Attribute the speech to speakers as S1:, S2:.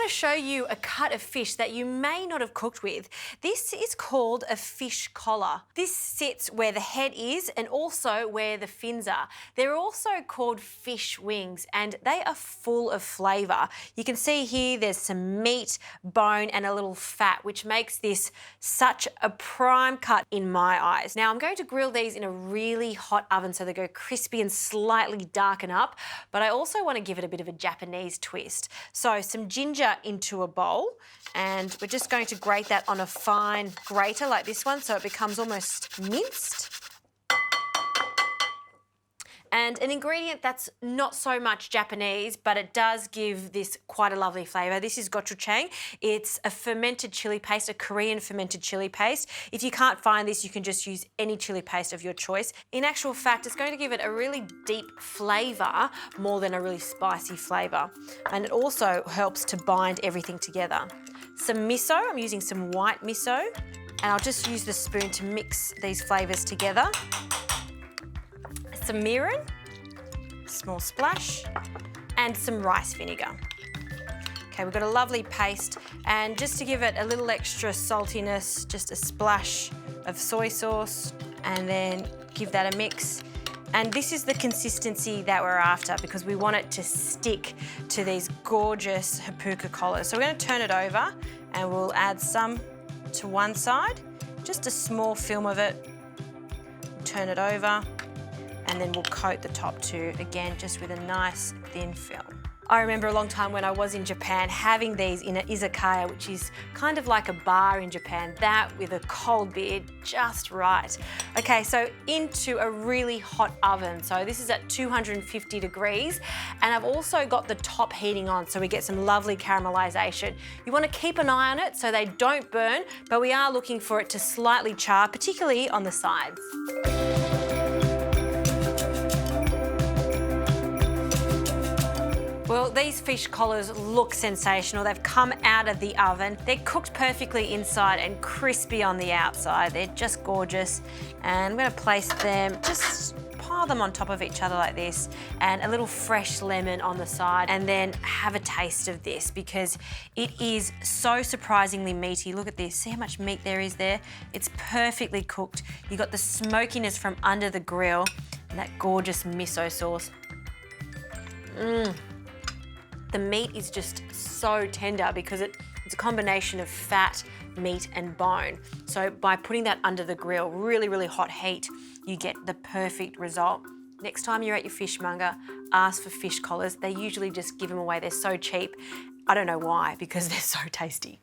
S1: to show you a cut of fish that you may not have cooked with. This is called a fish collar. This sits where the head is and also where the fins are. They're also called fish wings and they are full of flavour. You can see here there's some meat, bone and a little fat, which makes this such a prime cut in my eyes. Now I'm going to grill these in a really hot oven so they go crispy and slightly darken up, but I also want to give it a bit of a Japanese twist. So some ginger into a bowl, and we're just going to grate that on a fine grater like this one so it becomes almost minced. And an ingredient that's not so much Japanese, but it does give this quite a lovely flavour. This is gochujang. It's a fermented chilli paste, a Korean fermented chilli paste. If you can't find this, you can just use any chilli paste of your choice. In actual fact, it's going to give it a really deep flavour more than a really spicy flavour. And it also helps to bind everything together. Some miso, I'm using some white miso, and I'll just use the spoon to mix these flavours together. Some mirin, small splash, and some rice vinegar. Okay, we've got a lovely paste, and just to give it a little extra saltiness, just a splash of soy sauce, and then give that a mix. And this is the consistency that we're after because we want it to stick to these gorgeous hapuka collars. So we're going to turn it over and we'll add some to one side, just a small film of it, turn it over, and then we'll coat the top too, again, just with a nice thin film. I remember a long time when I was in Japan having these in an izakaya, which is kind of like a bar in Japan, that with a cold beer, just right. Okay, so into a really hot oven. So this is at 250 degrees, and I've also got the top heating on so we get some lovely caramelization. You want to keep an eye on it so they don't burn, but we are looking for it to slightly char, particularly on the sides. Well, these fish collars look sensational. They've come out of the oven. They're cooked perfectly inside and crispy on the outside. They're just gorgeous. And I'm going to place them, just pile them on top of each other like this, and a little fresh lemon on the side, and then have a taste of this because it is so surprisingly meaty. Look at this. See how much meat there is there? It's perfectly cooked. You got the smokiness from under the grill and that gorgeous miso sauce. The meat is just so tender because it's a combination of fat, meat and bone. So by putting that under the grill, really, really hot heat, you get the perfect result. Next time you're at your fishmonger, ask for fish collars. They usually just give them away. They're so cheap. I don't know why, because they're so tasty.